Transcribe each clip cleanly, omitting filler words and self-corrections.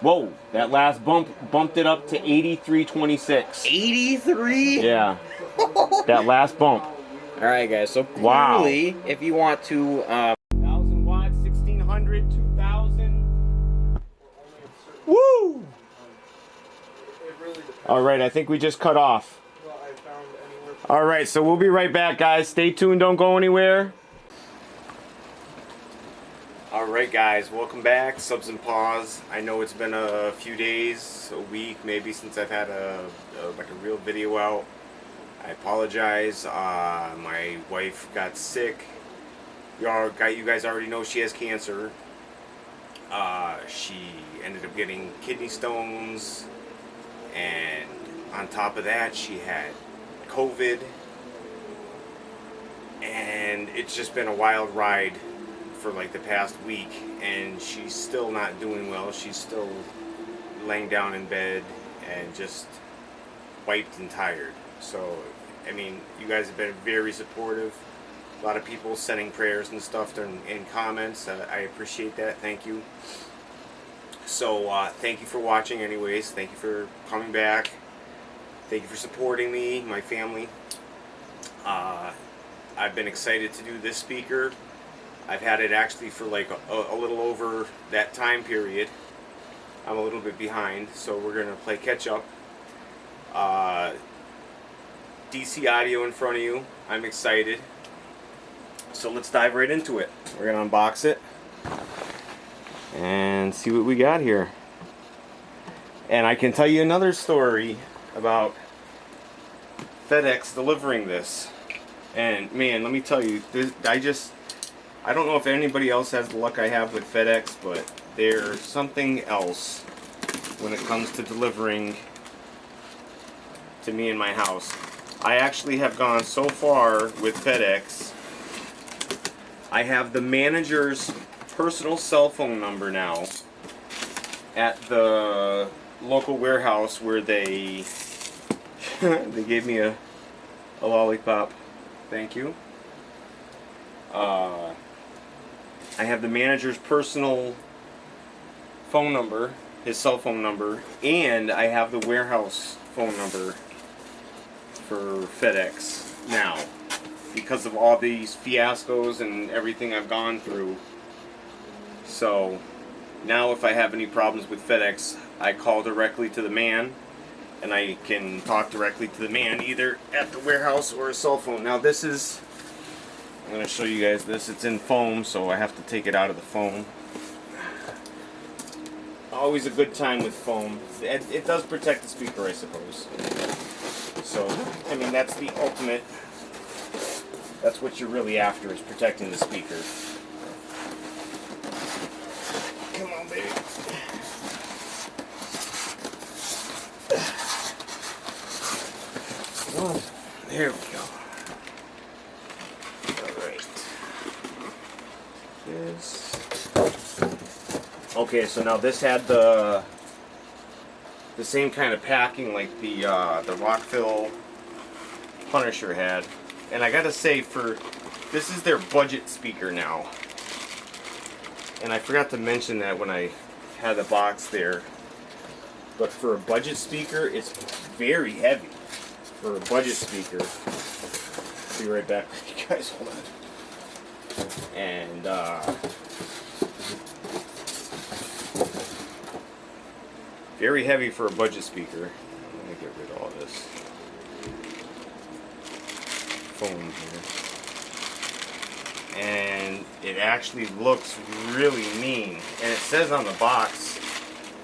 Whoa, that last bump bumped it up to 8326. 83? Yeah, that last bump. All right, guys. So Wow. clearly, if you want to, 1000 watts, 1600, 2000. Woo! All right, I think we just cut off. All right, so we'll be right back, guys. Stay tuned. Don't go anywhere. All right, guys, welcome back. Subs and Pause. I know it's been a few days, a week maybe, since I've had a real video out. I apologize. My wife got sick. You guys already know she has cancer. She ended up getting kidney stones, and on top of that, she had COVID, and it's just been a wild ride for like the past week, and she's still not doing well. She's still laying down in bed and just wiped and tired. So, I mean, you guys have been very supportive. A lot of people sending prayers and stuff in comments. I appreciate that. Thank you. So, thank you for watching anyways. Thank you for coming back. Thank you for supporting me, my family. I've been excited to do this speaker. I've had it actually for like a little over that time period. I'm a little bit behind, so we're going to play catch up. DC audio in front of you. I'm excited. So let's dive right into it. We're going to unbox it and see what we got here. And I can tell you another story about FedEx delivering this. And man, let me tell you, I don't know if anybody else has the luck I have with FedEx, but they're something else when it comes to delivering to me in my house. I actually have gone so far with FedEx. I have the manager's personal cell phone number now at the local warehouse where they they gave me a lollipop. Thank you. I have the manager's personal phone number, his cell phone number, and I have the warehouse phone number for FedEx now, because of all these fiascos and everything I've gone through. So now if I have any problems with FedEx, I call directly to the man, and I can talk directly to the man either at the warehouse or a cell phone. Now this is, I'm going to show you guys this. It's in foam, so I have to take it out of the foam. Always a good time with foam. It does protect the speaker, I suppose. So, I mean, that's the ultimate. That's what you're really after, is protecting the speaker. Come on, baby. Oh, there we go. Okay, so now this had the same kind of packing like the Rockville Punisher had, and I gotta say, this is their budget speaker now, and I forgot to mention that when I had the box there. But for a budget speaker, it's very heavy for a budget speaker. Be right back with you guys. Hold on. And very heavy for a budget speaker. Let me get rid of all this foam here. And it actually looks really mean. And it says on the box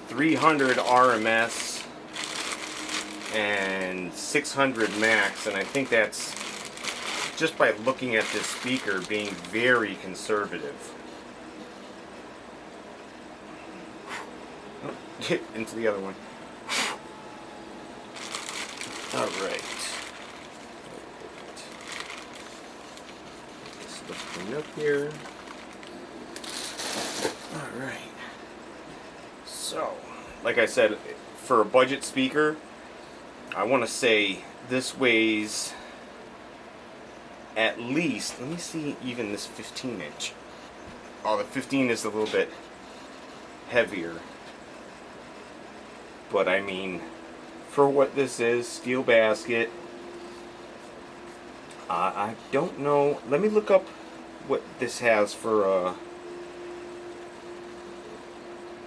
300 RMS and 600 max, and I think that's just by looking at this speaker being very conservative. Into the other one. Alright. Let's clean up here. Alright. So, like I said, for a budget speaker, I want to say this weighs at least, let me see even this 15 inch. Oh, the 15 is a little bit heavier. but I mean, for what this is, steel basket. I don't know. Let me look up what this has for.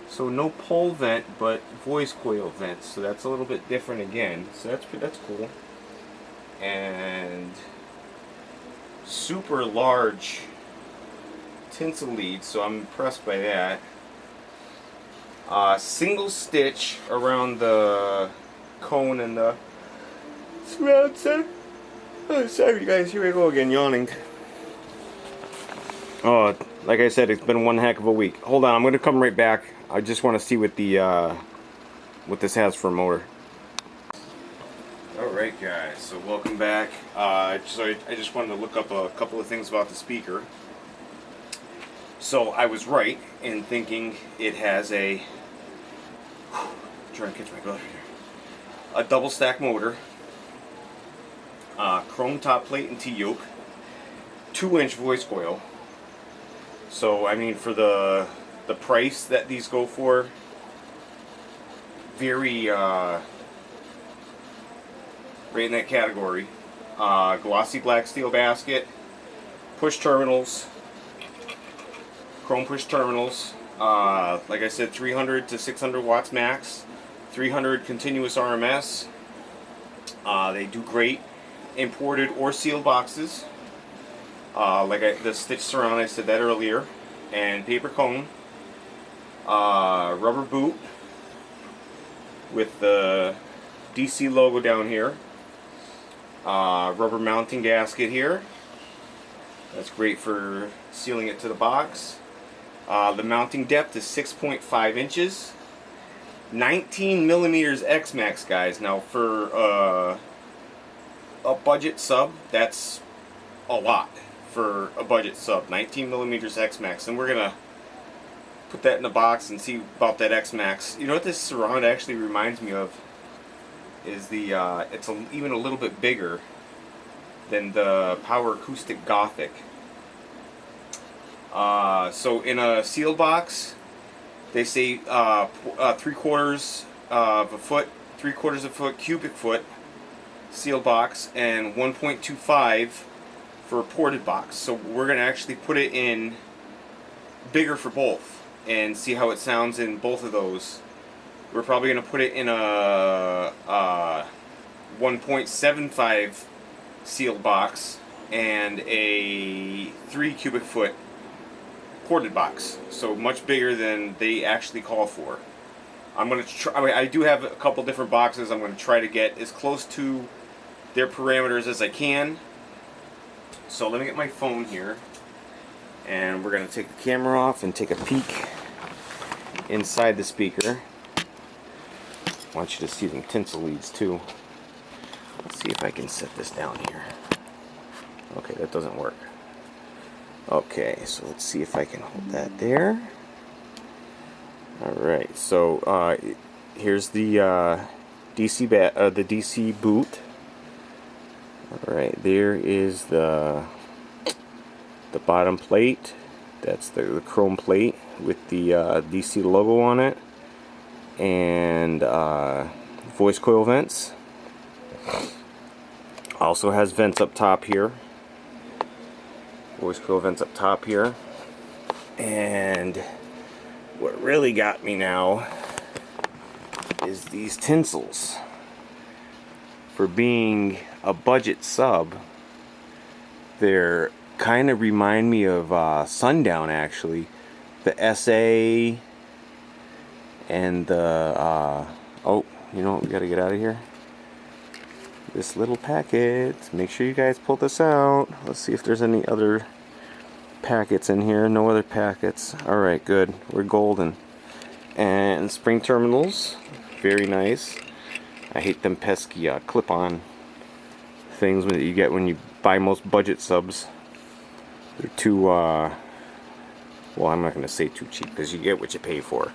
So no pole vent, but voice coil vents. So that's a little bit different again. So that's cool. And super large tinsel lead. So I'm impressed by that. Single stitch around the cone and the surround set. Oh, sorry guys, here we go again, yawning. Oh, like I said, it's been one heck of a week. Hold on, I'm gonna come right back. I just want to see what the what this has for a motor. Alright guys, so welcome back. So I just wanted to look up a couple of things about the speaker. So I was right in thinking it has a trying to catch my breath here. A double stack motor, chrome top plate and T-yoke, 2-inch voice coil. So I mean, for the price that these go for, very right in that category. Glossy black steel basket, push terminals, chrome push terminals. Like I said, 300 to 600 watts max, 300 continuous RMS. They do great imported or sealed boxes. The stitch surround, I said that earlier, and paper cone, rubber boot with the DC logo down here, rubber mounting gasket here. That's great for sealing it to the box. The mounting depth is 6.5 inches. 19 millimeters X-Max, guys. Now for a budget sub, that's a lot for a budget sub. 19 millimeters X-Max, and we're gonna put that in the box and see about that X-Max. You know what this surround actually reminds me of is the it's even a little bit bigger than the Power Acoustic Gothic. So in a sealed box, they say 3/4 of a foot, 3/4 of a foot, cubic foot sealed box, and 1.25 for a ported box. So we're gonna actually put it in bigger for both and see how it sounds in both of those. We're probably gonna put it in a 1.75 sealed box and a 3 cubic foot ported box, so much bigger than they actually call for. I'm gonna try. I mean, I do have a couple different boxes. I'm gonna try to get as close to their parameters as I can. So let me get my phone here, and we're gonna take the camera off and take a peek inside the speaker. I want you to see them tinsel leads too. Let's see if I can set this down here. Okay, that doesn't work. Okay, so let's see if I can hold that there. Alright, so here's the DC boot. Alright, there is the bottom plate. That's the chrome plate with the DC logo on it. And voice coil vents. Also has vents up top here. Voice coil vents up top here. And what really got me now is these tinsels. For being a budget sub, they're kind of remind me of Sundown, actually. The SA and the oh, you know what, we gotta get out of here. This little packet, make sure you guys pull this out. Let's see if there's any other packets in here. No other packets. Alright, good, we're golden. And spring terminals, very nice. I hate them pesky clip-on things that you get when you buy most budget subs. They're too well, I'm not gonna say too cheap, because you get what you pay for.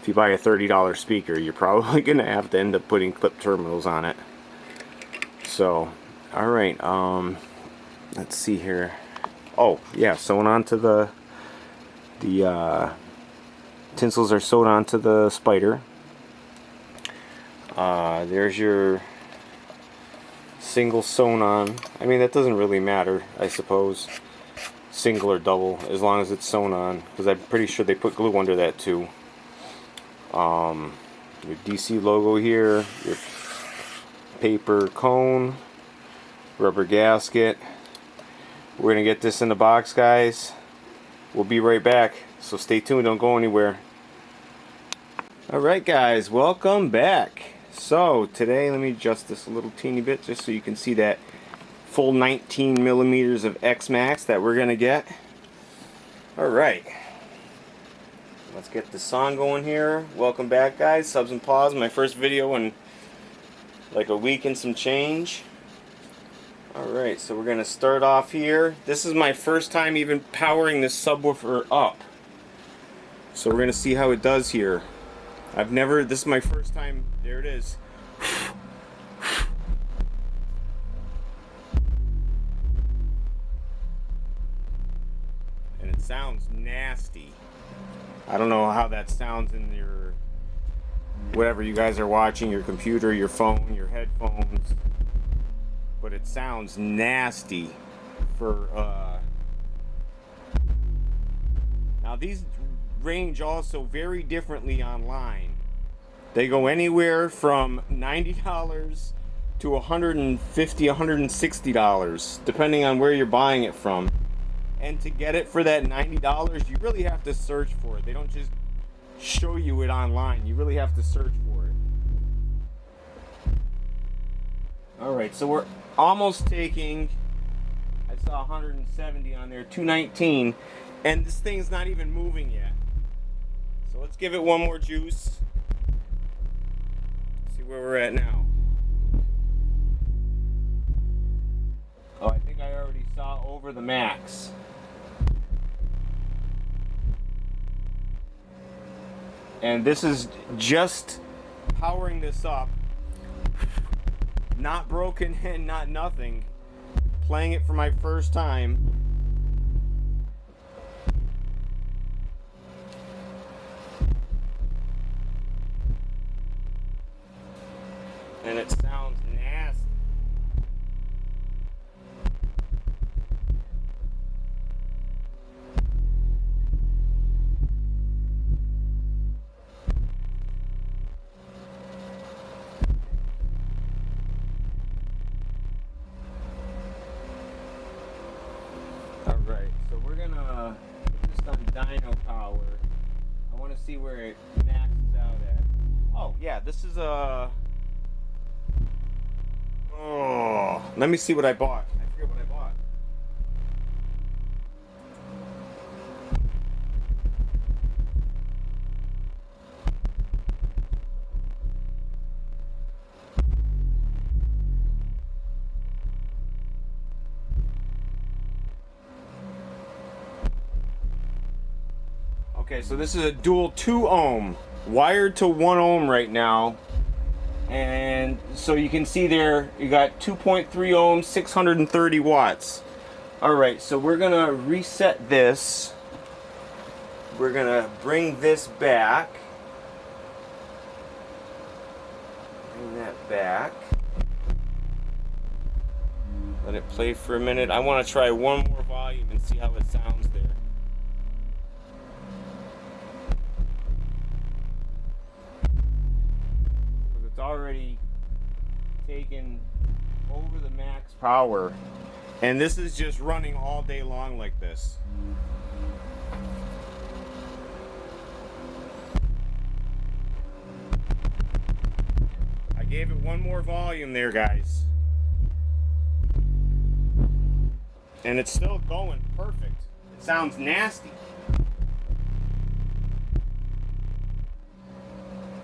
If you buy a $30 speaker, you're probably gonna have to end up putting clip terminals on it. So, alright, let's see here. Oh, yeah, sewn onto the tinsels are sewed onto the spider. There's your single sewn on. I mean, that doesn't really matter, I suppose, single or double, as long as it's sewn on, because I'm pretty sure they put glue under that too. Your DC logo here, your paper cone, rubber gasket. We're gonna get this in the box, guys. We'll be right back, so stay tuned, don't go anywhere. Alright guys, welcome back. So today, let me adjust this a little teeny bit just so you can see that full 19 millimeters of X-Max that we're gonna get. Alright, let's get the song going here. Welcome back guys, subs and pause, my first video in like a week and some change. Alright, so we're gonna start off here. This is my first time even powering this subwoofer up, so we're gonna see how it does here. This is my first time. There it is. And it sounds nasty. I don't know how that sounds in your, whatever you guys are watching, your computer, your phone, your headphones. But it sounds nasty for, now these range also very differently online. They go anywhere from $90 to $150, $160, depending on where you're buying it from. And to get it for that $90, you really have to search for it. They don't just show you it online. You really have to search for it. Alright, so we're almost taking, I saw 170 on there, 219, and this thing's not even moving yet. So let's give it one more juice. See where we're at now. Oh, I think I already saw over the max. And this is just powering this up. Not broken and not nothing. Playing it for my first time. And it sounds nasty. Alright, so we're gonna put this on dyno power. I want to see where it maxes out at. Oh yeah, this is a... Oh, let me see what I bought. I forget what I bought. Okay, so this is a dual 2 ohm, wired to 1 ohm right now. And so you can see there, you got 2.3 ohms, 630 watts. Alright, so we're gonna reset this. We're gonna bring this back. Bring that back. Let it play for a minute. I want to try one more volume and see how it sounds there. It's already taken over the max power, and this is just running all day long like this. I gave it one more volume there, guys, and it's still going perfect. It sounds nasty.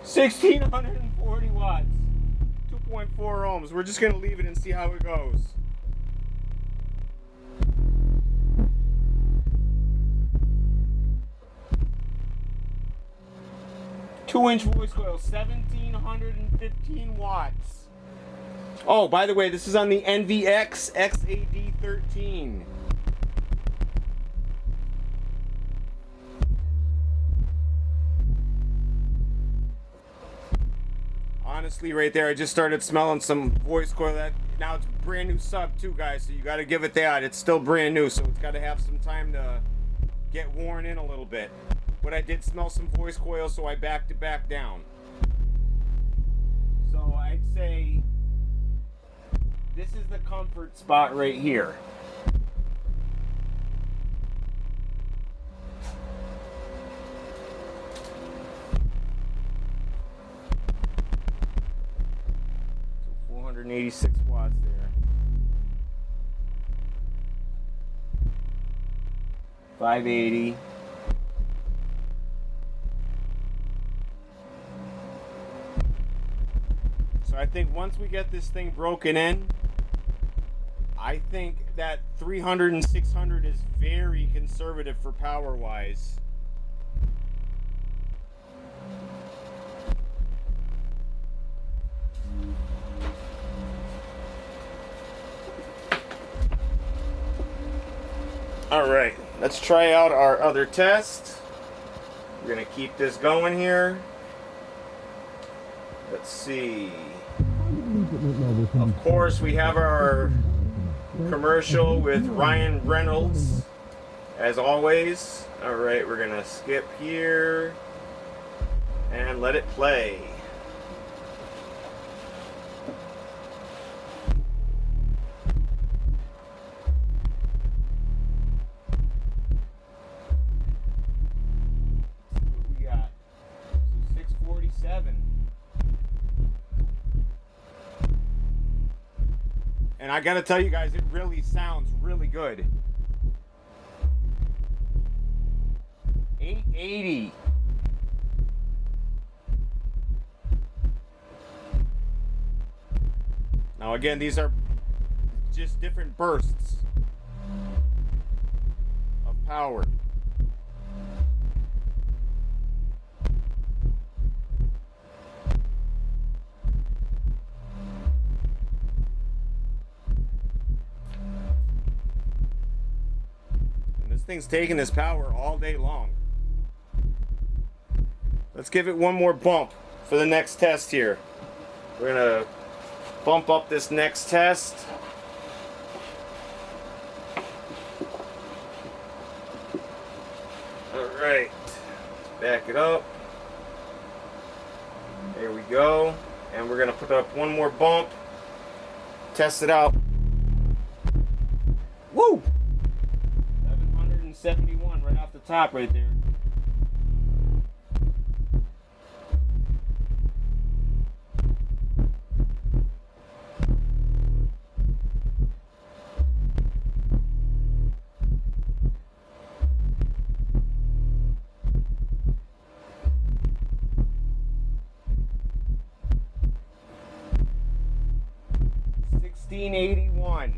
1640 watts, 2.4 ohms. We're just gonna leave it and see how it goes. Two-inch voice coil, 1715 watts. Oh, by the way, this is on the NVX-XAD13. honestly, right there, I just started smelling some voice coil. That now it's brand new sub too, guys. So you got to give it that. It's still brand new, so it's got to have some time to get worn in a little bit. But I did smell some voice coil, so I backed it back down. So I'd say this is the comfort spot right here. So 486 watts there. 580. So I think once we get this thing broken in, I think that 300 and 600 is very conservative for power wise. All right, let's try out our other test. We're gonna keep this going here. Let's see. Of course, we have our commercial with Ryan Reynolds, as always. All right, we're gonna skip here and let it play. We got 647. And I gotta tell you guys, it really sounds really good. 880. Now again, these are just different bursts of power. This thing's taking this power all day long. Let's give it one more bump for the next test here. We're gonna bump up this next test. All right, back it up. There we go. And we're gonna put up one more bump. Test it out. Woo! 71 right off the top right there. $16.81.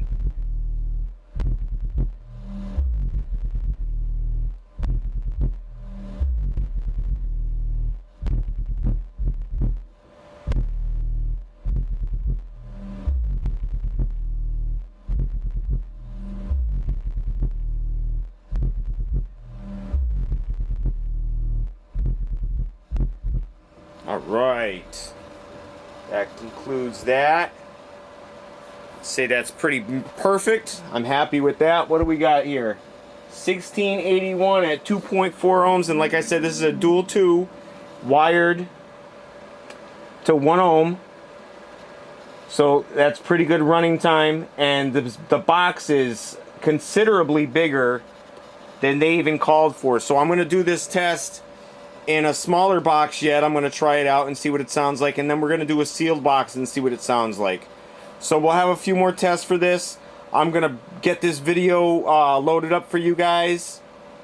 All right, that concludes that. Say that's pretty perfect. I'm happy with that. What do we got here? 1681 at 2.4 ohms, and like I said, this is a dual 2 wired to 1 ohm. So that's pretty good running time, and the box is considerably bigger than they even called for. So I'm going to do this test in a smaller box yet. I'm going to try it out and see what it sounds like, and then we're going to do a sealed box and see what it sounds like. So we'll have a few more tests for this. I'm going to get this video loaded up for you guys,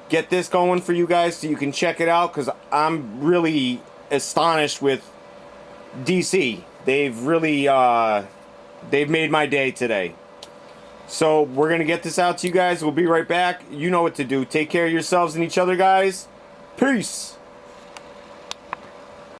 get this going for you guys so you can check it out, because I'm really astonished with DC. They've really they've made my day today. So we're going to get this out to you guys. We'll be right back. You know what to do. Take care of yourselves and each other, guys. Peace.